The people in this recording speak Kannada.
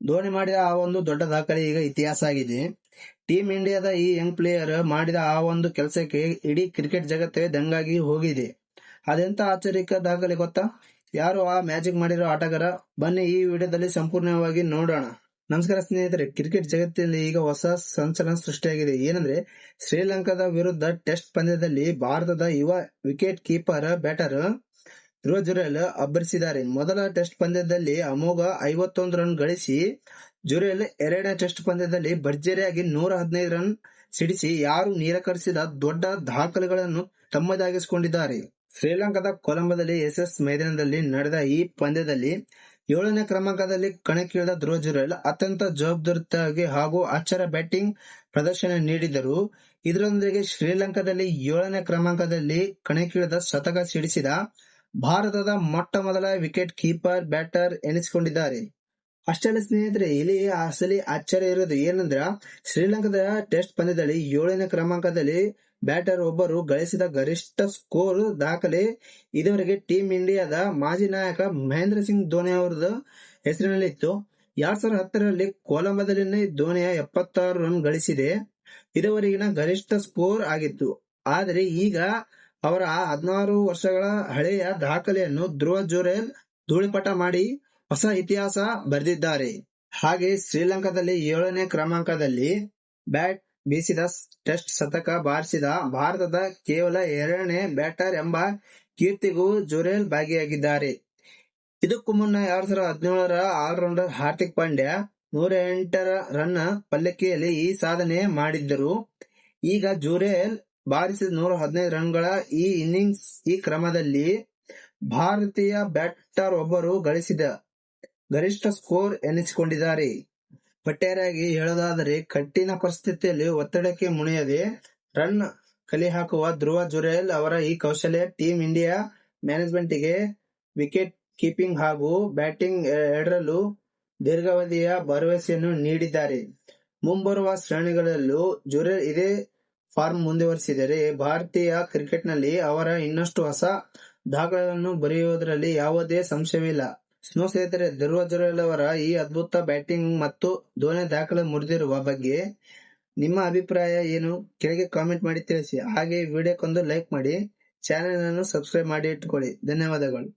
ಧೋನಿ ಮಾಡಿದ ಆ ಒಂದು ದೊಡ್ಡ ದಾಖಲೆ ಈಗ ಇತಿಹಾಸ ಆಗಿದೆ. ಟೀಮ್ ಇಂಡಿಯಾದ ಈ ಯಂಗ್ ಪ್ಲೇಯರ್ ಮಾಡಿದ ಆ ಒಂದು ಕೆಲಸಕ್ಕೆ ಇಡೀ ಕ್ರಿಕೆಟ್ ಜಗತ್ತೇ ದಂಗಾಗಿ ಹೋಗಿದೆ. ಅದೆಂತ ಆಶ್ಚರ್ಯಕ ದಾಖಲೆ ಗೊತ್ತಾ? ಯಾರು ಆ ಮ್ಯಾಜಿಕ್ ಮಾಡಿರೋ ಆಟಗಾರ? ಬನ್ನಿ ಈ ವಿಡಿಯೋದಲ್ಲಿ ಸಂಪೂರ್ಣವಾಗಿ ನೋಡೋಣ. ನಮಸ್ಕಾರ ಸ್ನೇಹಿತರೆ, ಕ್ರಿಕೆಟ್ ಜಗತ್ತಿನಲ್ಲಿ ಈಗ ಹೊಸ ಸಂಚಲನ ಸೃಷ್ಟಿಯಾಗಿದೆ. ಏನಂದ್ರೆ, ಶ್ರೀಲಂಕಾದ ವಿರುದ್ಧ ಟೆಸ್ಟ್ ಪಂದ್ಯದಲ್ಲಿ ಭಾರತದ ಯುವ ವಿಕೆಟ್ ಕೀಪರ್ ಬ್ಯಾಟರ್ ಧ್ರುವ ಜುರೇಲ್ ಅಬ್ಬರಿಸಿದ್ದಾರೆ. ಮೊದಲ ಟೆಸ್ಟ್ ಪಂದ್ಯದಲ್ಲಿ ಅಮೋಘ 51 ರನ್ ಗಳಿಸಿ ಜುರೇಲ್ ಎರಡನೇ ಟೆಸ್ಟ್ ಪಂದ್ಯದಲ್ಲಿ ಭರ್ಜರಿಯಾಗಿ 115 ರನ್ ಸಿಡಿಸಿ ಯಾರು ನಿರಾಕರಿಸಿದ ದೊಡ್ಡ ದಾಖಲೆಗಳನ್ನು ತಮ್ಮದಾಗಿಸಿಕೊಂಡಿದ್ದಾರೆ. ಶ್ರೀಲಂಕಾದ ಕೊಲಂಬೋದಲ್ಲಿ ಎಸ್ಎಸ್ ಮೈದಾನದಲ್ಲಿ ನಡೆದ ಈ ಪಂದ್ಯದಲ್ಲಿ 7ನೇ ಕ್ರಮಾಂಕದಲ್ಲಿ ಕಣಕ್ಕಿಳಿದ ಧ್ರುವ ಜುರೇಲ್ ಅತ್ಯಂತ ಜವಾಬ್ದಾರಿಯುತವಾಗಿ ಹಾಗೂ ಆಶ್ಚರ್ಯ ಬ್ಯಾಟಿಂಗ್ ಪ್ರದರ್ಶನ ನೀಡಿದರು. ಇದರೊಂದಿಗೆ ಶ್ರೀಲಂಕಾದಲ್ಲಿ 7ನೇ ಕ್ರಮಾಂಕದಲ್ಲಿ ಕಣಕ್ಕಿಳಿದ ಶತಕ ಸಿಡಿಸಿದ ಭಾರತದ ಮೊಟ್ಟ ಮೊದಲ ವಿಕೆಟ್ ಕೀಪರ್ ಬ್ಯಾಟರ್ ಎನಿಸಿಕೊಂಡಿದ್ದಾರೆ. ಅಷ್ಟೆಲ್ಲ ಸ್ನೇಹಿತರೆ, ಇಲ್ಲಿ ಅಸಲಿ ಆಶ್ಚರ್ಯ ಇರೋದು ಏನಂದ್ರ, ಶ್ರೀಲಂಕಾದ ಟೆಸ್ಟ್ ಪಂದ್ಯದಲ್ಲಿ 7ನೇ ಕ್ರಮಾಂಕದಲ್ಲಿ ಬ್ಯಾಟರ್ ಒಬ್ಬರು ಗಳಿಸಿದ ಗರಿಷ್ಠ ಸ್ಕೋರ್ ದಾಖಲೆ ಇದುವರೆಗೆ ಟೀಮ್ ಇಂಡಿಯಾದ ಮಾಜಿ ನಾಯಕ ಮಹೇಂದ್ರ ಸಿಂಗ್ ಧೋನಿ ಅವರದ ಹೆಸರಿನಲ್ಲಿತ್ತು. 2010ರಲ್ಲಿ ಕೊಲಂಬೋದಲ್ಲಿ ಧೋನಿಯ 76 ರನ್ ಗಳಿಸಿದೆ ಇದುವರೆಗಿನ ಗರಿಷ್ಠ ಸ್ಕೋರ್ ಆಗಿತ್ತು. ಆದರೆ ಈಗ ಅವರ 16 ವರ್ಷಗಳ ಹಳೆಯ ದಾಖಲೆಯನ್ನು ಧ್ರುವ ಜುರೇಲ್ ಧೂಳಿಪಟ ಮಾಡಿ ಹೊಸ ಇತಿಹಾಸ ಬರೆದಿದ್ದಾರೆ. ಹಾಗೆ ಶ್ರೀಲಂಕಾದಲ್ಲಿ 7ನೇ ಕ್ರಮಾಂಕದಲ್ಲಿ ಬ್ಯಾಟ್ ಬೀಸಿದ ಟೆಸ್ಟ್ ಶತಕ ಬಾರಿಸಿದ ಭಾರತದ ಕೇವಲ 2ನೇ ಬ್ಯಾಟರ್ ಎಂಬ ಕೀರ್ತಿಗೂ ಜುರೇಲ್ ಭಾಗಿಯಾಗಿದ್ದಾರೆ. ಇದಕ್ಕೂ ಮುನ್ನ 2017ರ ಆಲ್ರೌಂಡರ್ ಹಾರ್ದಿಕ್ ಪಾಂಡ್ಯ 108 ರನ್ ಪಲ್ಲಕ್ಕಿಯಲ್ಲಿ ಈ ಸಾಧನೆ ಮಾಡಿದ್ದರು. ಈಗ ಜುರೇಲ್ ಬಾರಿಸಿದ 115 ರನ್ಗಳ ಈ ಇನ್ನಿಂಗ್ಸ್ ಈ ಕ್ರಮದಲ್ಲಿ ಭಾರತೀಯ ಬ್ಯಾಟರ್ ಒಬ್ಬರು ಗಳಿಸಿದ ಗರಿಷ್ಠ ಸ್ಕೋರ್ ಎನಿಸಿಕೊಂಡಿದ್ದಾರೆ. ಒಟ್ಟಾರೆಯಾಗಿ ಹೇಳೋದಾದರೆ, ಕಠಿಣ ಪರಿಸ್ಥಿತಿಯಲ್ಲಿ ಒತ್ತಡಕ್ಕೆ ಮುಣಿಯದೆ ರನ್ ಕಲೆ ಹಾಕುವ ಧ್ರುವ ಜುರೇಲ್ ಅವರ ಈ ಕೌಶಲ್ಯ ಟೀಮ್ ಇಂಡಿಯಾ ಮ್ಯಾನೇಜ್ಮೆಂಟ್ಗೆ ವಿಕೆಟ್ ಕೀಪಿಂಗ್ ಹಾಗೂ ಬ್ಯಾಟಿಂಗ್ ಎರಡರಲ್ಲೂ ದೀರ್ಘಾವಧಿಯ ಭರವಸೆಯನ್ನು ನೀಡಿದ್ದಾರೆ. ಮುಂಬರುವ ಸರಣಿಗಳಲ್ಲೂ ಜುರೇಲ್ ಇದೇ ಫಾರ್ಮ್ ಮುಂದುವರಿಸಿದರೆ ಭಾರತೀಯ ಕ್ರಿಕೆಟ್ನಲ್ಲಿ ಅವರ ಇನ್ನಷ್ಟು ಹೊಸ ದಾಖಲೆಗಳನ್ನು ಬರೆಯುವುದರಲ್ಲಿ ಯಾವುದೇ ಸಂಶಯವಿಲ್ಲ. ಸ್ನೇಹಿತರೆ, ಧ್ರುವ ಜುರೇಲ್ ಅವರ ಈ ಅದ್ಭುತ ಬ್ಯಾಟಿಂಗ್ ಮತ್ತು ಧೋನಿ ದಾಖಲೆ ಮುರಿದಿರುವ ಬಗ್ಗೆ ನಿಮ್ಮ ಅಭಿಪ್ರಾಯ ಏನು? ಕೆಳಗೆ ಕಾಮೆಂಟ್ ಮಾಡಿ ತಿಳಿಸಿ. ಹಾಗೆ ವಿಡಿಯೋಕ್ಕೊಂದು ಲೈಕ್ ಮಾಡಿ, ಚಾನೆಲ್ ಅನ್ನು ಸಬ್ಸ್ಕ್ರೈಬ್ ಮಾಡಿ ಇಟ್ಟುಕೊಳ್ಳಿ. ಧನ್ಯವಾದಗಳು.